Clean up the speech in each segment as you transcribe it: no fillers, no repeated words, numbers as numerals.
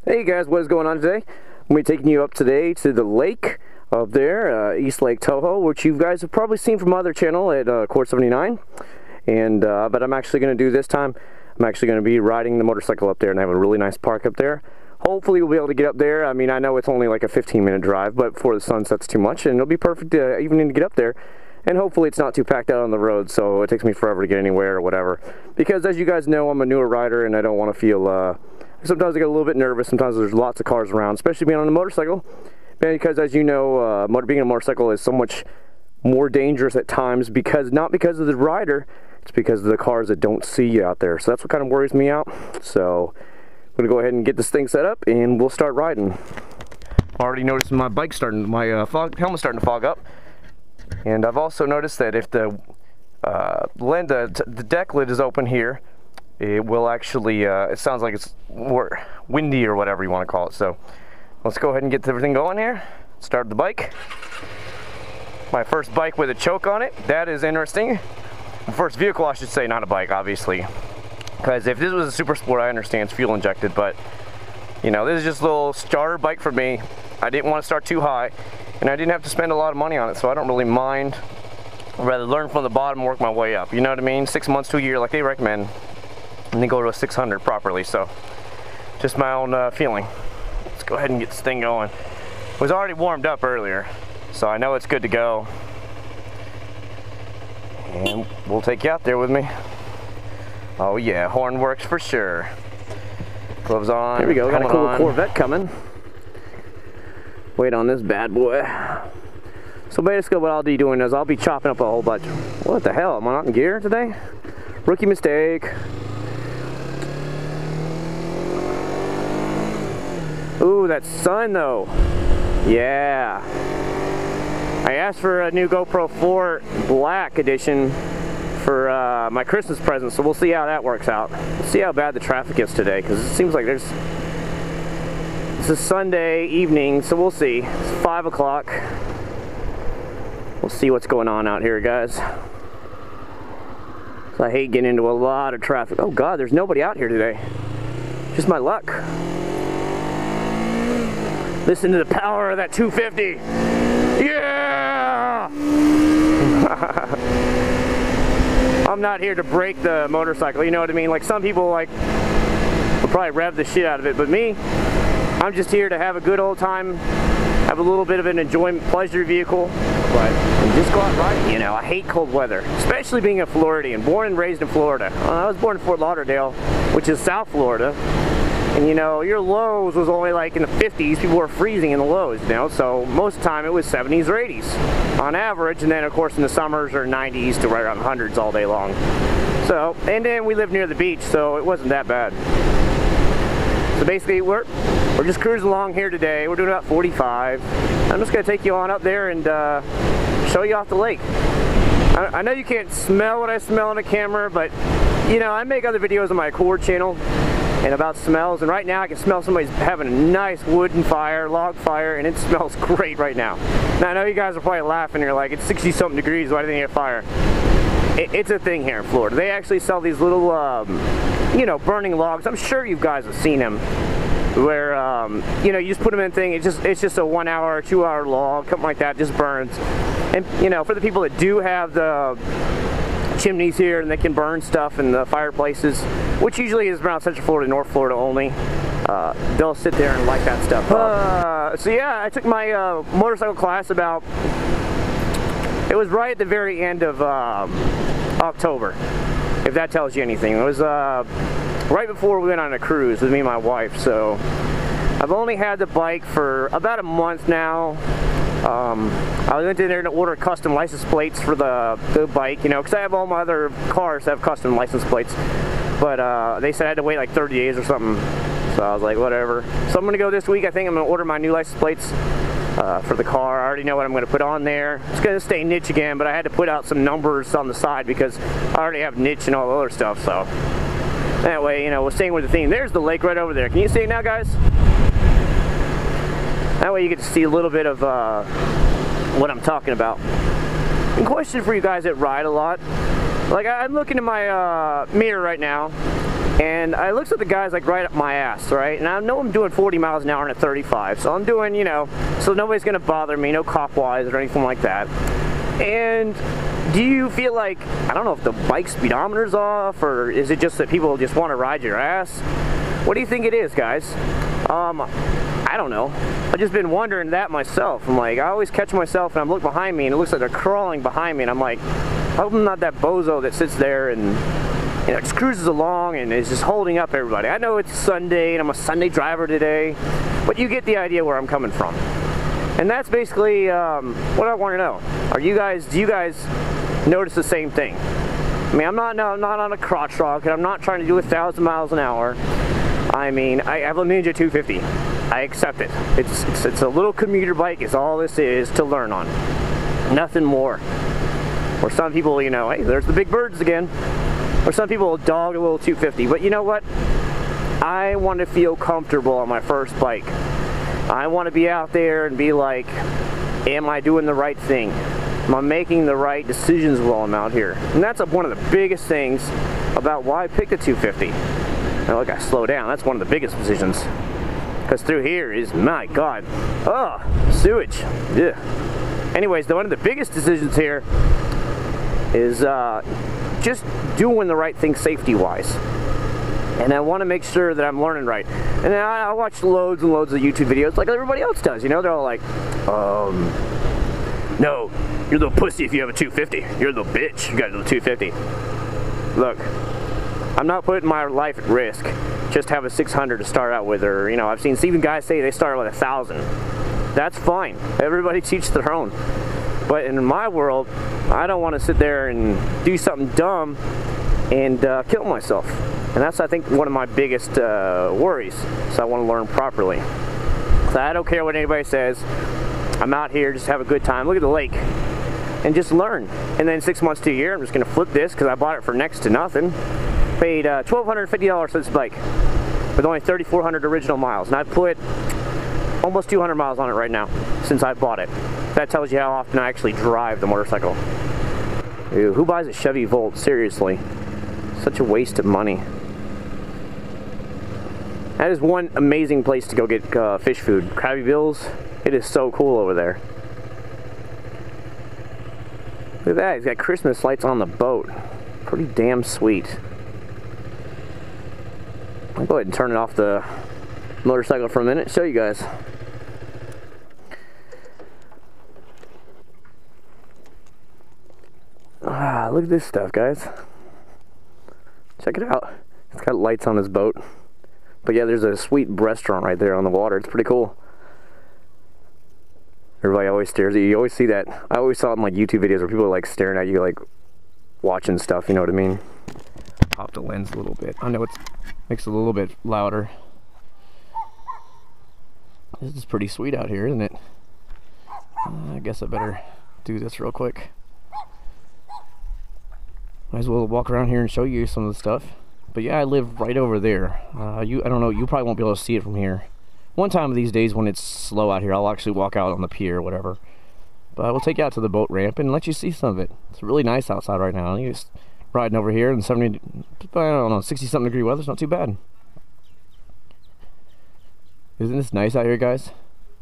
Hey guys, what is going on today? I'm going to be taking you up today to the lake up there, East Lake Toho, which you guys have probably seen from my other channel at Court 79. And but I'm actually going to do this time. I'm actually going to be riding the motorcycle up there, and I have a really nice park up there. Hopefully we'll be able to get up there. I mean, I know it's only like a 15-minute drive, but before the sun sets too much, and it'll be perfect evening to get up there. And hopefully it's not too packed out on the road, so it takes me forever to get anywhere or whatever. Because as you guys know, I'm a newer rider, and I don't want to feel sometimes I get a little bit nervous. Sometimes there's lots of cars around, especially being on a motorcycle. Because as you know, being on a motorcycle is so much more dangerous at times, not because of the rider, it's because of the cars that don't see you out there. So that's what kind of worries me out. So I'm gonna go ahead and get this thing set up, and we'll start riding. Already noticing my bike helmet's starting to fog up, and I've also noticed that if the deck lid is open here, it will actually, it sounds like it's more windy or whatever you want to call it. So let's go ahead and get everything going here. Start the bike. My first bike with a choke on it. That is interesting. The first vehicle, I should say, not a bike, obviously. Because if this was a super sport, I understand it's fuel injected, but you know, this is just a little starter bike for me. I didn't want to start too high, and I didn't have to spend a lot of money on it, so I don't really mind. I'd rather learn from the bottom and work my way up. You know what I mean? 6 months to a year, like they recommend, and then go to a 600 properly. So just my own feeling. Let's go ahead and get this thing going. It was already warmed up earlier, so I know it's good to go. And we'll take you out there with me. Oh yeah, horn works for sure. Gloves on. Here we go, got a cool Corvette coming. Wait on this bad boy. So basically what I'll be doing is I'll be chopping up a whole bunch. What the hell, am I not in gear today? Rookie mistake. Ooh, that sun though. Yeah. I asked for a new GoPro 4 Black Edition for my Christmas present, so we'll see how that works out. We'll see how bad the traffic is today, because it seems like it's a Sunday evening, so we'll see. It's 5 o'clock. We'll see what's going on out here, guys. So I hate getting into a lot of traffic. Oh God, there's nobody out here today. Just my luck. Listen to the power of that 250. Yeah! I'm not here to break the motorcycle, you know what I mean? Like some people will probably rev the shit out of it, but me, I'm just here to have a good old time, have a little bit of an enjoyment, pleasure vehicle, but just go out riding. You know, I hate cold weather, especially being a Floridian, born and raised in Florida. I was born in Fort Lauderdale, which is South Florida. And you know, your lows was only like in the 50s, people were freezing in the lows, you know, so most of the time it was 70s or 80s on average, and then of course in the summers are 90s to right around hundreds all day long. So, and then we live near the beach, so it wasn't that bad. So basically we're just cruising along here today. We're doing about 45. I'm just going to take you on up there and show you off the lake. I know you can't smell what I smell on the camera, but you know, I make other videos on my Core channel and about smells, and right now I can smell somebody's having a nice wooden fire, log fire, and it smells great right now. Now I know you guys are probably laughing, you're like, it's 60 something degrees, why do they need a fire? It's a thing here in Florida. They actually sell these little, you know, burning logs. I'm sure you guys have seen them, where, you know, you just put them in a thing, it's just a 1 hour, 2 hour log, something like that, just burns. And, you know, for the people that do have the chimneys here and they can burn stuff in the fireplaces, which usually is around Central Florida, North Florida only, they'll sit there and light that stuff up. So yeah, I took my motorcycle class about, it was right at the very end of October, if that tells you anything. It was right before we went on a cruise with me and my wife, so I've only had the bike for about a month now. I went in there to order custom license plates for the bike, you know, because I have all my other cars that have custom license plates, but they said I had to wait like 30 days or something, so I was like, whatever. So I'm going to go this week. I think I'm going to order my new license plates for the car. I already know what I'm going to put on there. It's going to stay niche again, but I had to put out some numbers on the side because I already have niche and all the other stuff, so that way, you know, we're staying with the theme. There's the lake right over there. Can you see it now, guys? That way you get to see a little bit of what I'm talking about. And question for you guys that ride a lot. Like, I'm looking in my mirror right now, And I looks at the guys like right up my ass, right? And I know I'm doing 40 miles an hour and at 35, so I'm doing, you know, so nobody's gonna bother me, no cop-wise or anything like that. And do you feel like, I don't know if the bike speedometer's off, or is it just that people just want to ride your ass? What do you think it is, guys? I don't know. I've just been wondering that myself. I'm like, I always catch myself and I'm looking behind me and it looks like they're crawling behind me, and I'm like, I hope I'm not that bozo that sits there and, you know, just cruises along and is just holding up everybody. I know it's Sunday and I'm a Sunday driver today, but you get the idea where I'm coming from. And that's basically what I want to know. Do you guys notice the same thing? I mean, I'm not on a crotch rock, and I'm not trying to do 1,000 miles an hour. I mean, I have a Ninja 250. I accept it. It's a little commuter bike is all this is to learn on. Nothing more. Or some people, you know, hey, there's the big birds again. Or some people will dog a little 250. But you know what? I want to feel comfortable on my first bike. I want to be out there and be like, am I doing the right thing? Am I making the right decisions while I'm out here? And that's one of the biggest things about why I picked a 250. Now look, I slow down. That's one of the biggest decisions. Because through here is, my God, oh, sewage. Yeah. Anyways, one of the biggest decisions here is just doing the right thing safety-wise. And I want to make sure that I'm learning right. And I watch loads and loads of YouTube videos like everybody else does. You know, they're all like, no, you're the pussy if you have a 250. You're the bitch you got a 250. Look, I'm not putting my life at risk. Just have a 600 to start out with, or, you know, I've seen even guys say they start with 1,000. That's fine. Everybody teach their own. But in my world, I don't want to sit there and do something dumb and kill myself. And that's, I think, one of my biggest worries. So I want to learn properly. So I don't care what anybody says. I'm out here, just have a good time. Look at the lake. And just learn. And then 6 months to a year, I'm just going to flip this because I bought it for next to nothing. Paid $1,250 for this bike with only 3,400 original miles. And I put almost 200 miles on it right now since I bought it. That tells you how often I actually drive the motorcycle. Ew, who buys a Chevy Volt? Seriously. Such a waste of money. That is one amazing place to go get fish food. Krabby Bill's. It is so cool over there. Look at that. He's got Christmas lights on the boat. Pretty damn sweet. I'll go ahead and turn it off the motorcycle for a minute. Show you guys. Ah, look at this stuff, guys. Check it out. It's got lights on this boat. But yeah, there's a sweet restaurant right there on the water. It's pretty cool. Everybody always stares at you. You always see that. I always saw it in like YouTube videos where people are like staring at you, like watching stuff, you know what I mean? Pop the lens a little bit. I know it makes it a little bit louder. This is pretty sweet out here, isn't it? I guess I better do this real quick. Might as well walk around here and show you some of the stuff. But yeah, I live right over there. I don't know, you probably won't be able to see it from here. One time of these days when it's slow out here, I'll actually walk out on the pier or whatever. But I will take you out to the boat ramp and let you see some of it. It's really nice outside right now. You're just riding over here in 70, I don't know, 60-something degree weather. It's not too bad. Isn't this nice out here, guys?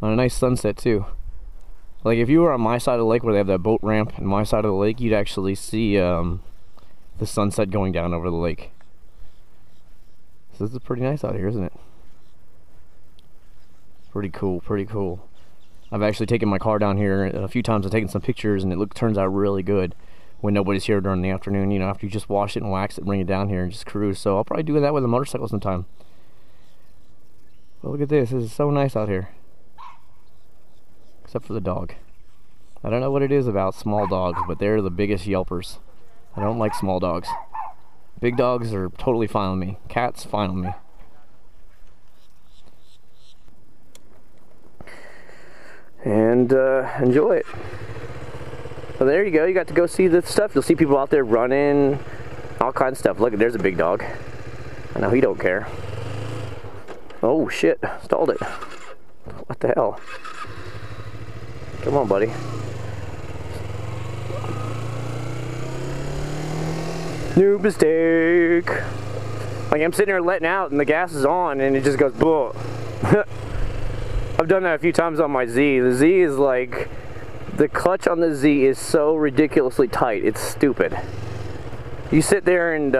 On a nice sunset too. Like if you were on my side of the lake where they have that boat ramp and my side of the lake, you'd actually see the sunset going down over the lake. So this is pretty nice out here, isn't it? Pretty cool, pretty cool. I've actually taken my car down here a few times. I've taken some pictures and it turns out really good when nobody's here during the afternoon, you know, after you just wash it and wax it, bring it down here and just cruise. So I'll probably do that with a motorcycle sometime. But look at this. This is so nice out here. Except for the dog. I don't know what it is about small dogs, but they're the biggest yelpers. I don't like small dogs. Big dogs are totally fine with me. Cats, fine with me. And enjoy it. So there you go. You got to go see the stuff. You'll see people out there running, all kinds of stuff. Look, there's a big dog. I know he don't care. Oh shit! Stalled it. What the hell? Come on, buddy. Noob mistake. Like I'm sitting there letting out and the gas is on and it just goes boom. I've done that a few times on my Z. The Z is like, the clutch on the Z is so ridiculously tight, it's stupid. You sit there and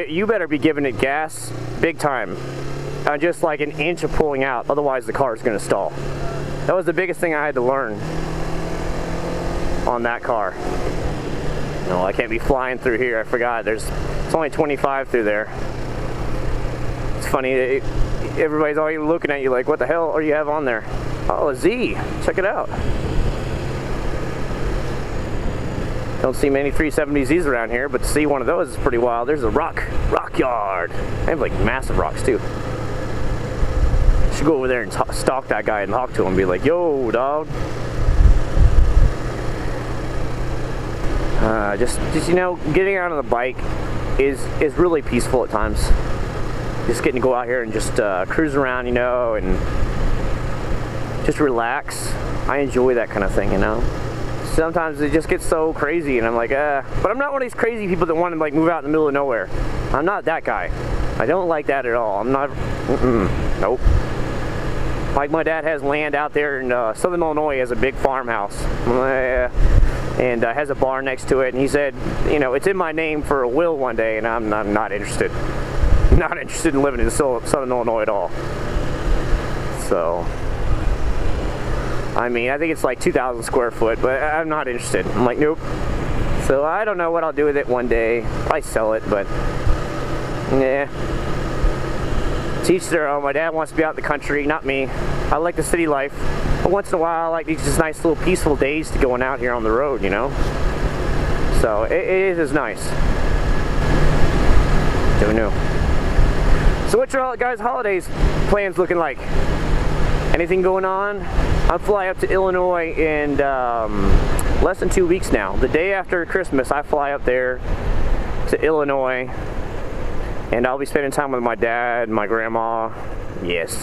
you better be giving it gas big time. Just like an inch of pulling out, otherwise the car is going to stall. That was the biggest thing I had to learn on that car. No, I can't be flying through here. I forgot. It's only 25 through there. It's funny. Everybody's always looking at you like, what the hell are you have on there? Oh, a Z. Check it out. Don't see many 370Zs around here, but to see one of those is pretty wild. There's a rock yard. They have like massive rocks too. Should go over there and stalk that guy and talk to him and be like, yo, dog. Just you know, getting out on the bike is really peaceful at times. Just getting to go out here and just cruise around, you know, and just relax. I enjoy that kind of thing, you know. Sometimes it just gets so crazy and I'm like, but I'm not one of these crazy people that want to like move out in the middle of nowhere. I'm not that guy. I don't like that at all. I'm not, nope. Like my dad has land out there in Southern Illinois, has a big farmhouse. And has a barn next to it, and he said, you know, it's in my name for a will one day, and I'm not interested. Not interested in living in Southern Illinois at all. So, I mean, I think it's like 2,000 square foot, but I'm not interested. I'm like, nope. So I don't know what I'll do with it one day. Probably sell it, but yeah. Teach their own. My dad wants to be out in the country, not me. I like the city life. But once in a while, I like these just nice little peaceful days to going out here on the road, you know? So it is nice. Who knew? So what's your guys' holidays plans looking like? Anything going on? I'm flying up to Illinois in less than 2 weeks now. The day after Christmas, I fly up there to Illinois. And I'll be spending time with my dad and my grandma. Yes.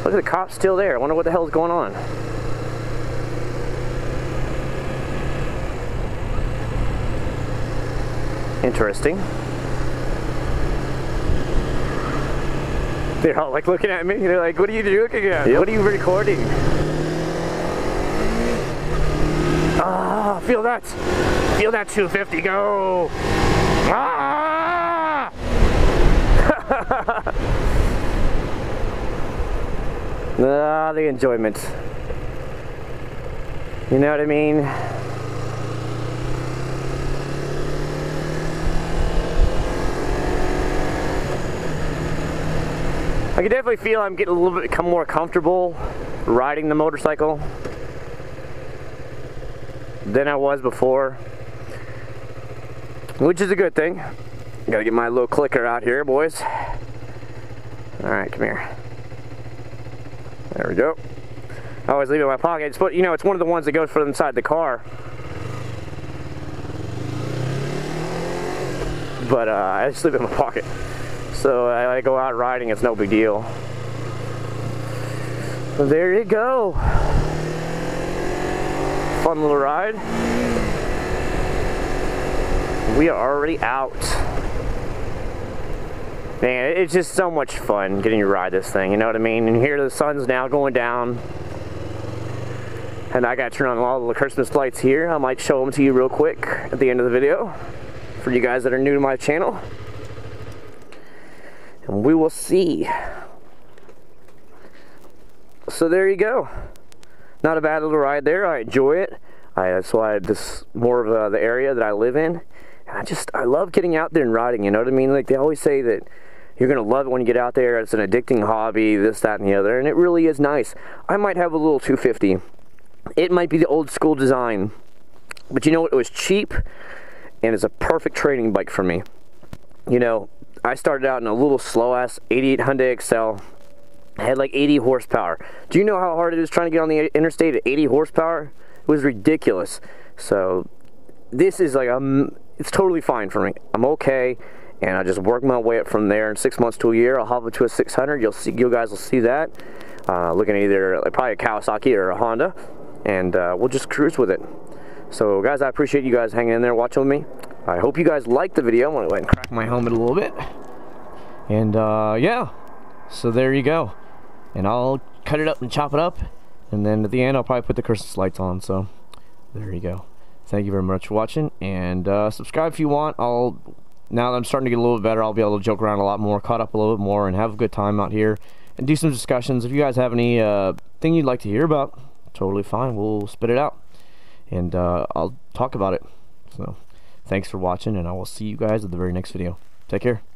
Look at the cops still there. I wonder what the hell is going on. Interesting. They're all like looking at me. They're like, what are you looking at? Yep. What are you recording? Ah, feel that. Feel that 250 go. Ah! Ah, the enjoyment. You know what I mean? I can definitely feel I'm getting a little bit more comfortable riding the motorcycle than I was before, which is a good thing. Gotta get my little clicker out here, boys. Alright, come here. There we go. I always leave it in my pocket. But you know, it's one of the ones that goes for inside the car. But I just leave it in my pocket. So I go out riding, it's no big deal. So there you go. Fun little ride. We are already out. Man, it's just so much fun getting to ride this thing, you know what I mean? And here the sun's now going down. And I got to turn on all the Christmas lights here. I might show them to you real quick at the end of the video for you guys that are new to my channel. And we will see. So there you go. Not a bad little ride there. I enjoy it. That's why this more of the area that I live in. And I love getting out there and riding, you know what I mean? Like they always say that you're going to love it when you get out there. It's an addicting hobby, this, that, and the other. And it really is nice. I might have a little 250. It might be the old school design. But you know what? It was cheap. And it's a perfect training bike for me. You know, I started out in a little slow-ass 88 Hyundai XL. I had like 80 horsepower. Do you know how hard it is trying to get on the interstate at 80 horsepower? It was ridiculous. So this is like, it's totally fine for me. I'm okay. And I just work my way up from there. In 6 months to a year, I'll hop up to a 600. You guys will see that. Looking at either probably a Kawasaki or a Honda, and we'll just cruise with it. So, guys, I appreciate you guys hanging in there watching with me. I hope you guys liked the video. I'm gonna go ahead and crack my helmet a little bit. And yeah, so there you go. And I'll cut it up and chop it up, and then at the end I'll probably put the Christmas lights on. So there you go. Thank you very much for watching, and subscribe if you want. Now that I'm starting to get a little bit better, I'll be able to joke around a lot more, caught up a little bit more, and have a good time out here, and do some discussions. If you guys have any thing you'd like to hear about, totally fine. We'll spit it out, and I'll talk about it. So thanks for watching, and I will see you guys at the very next video. Take care.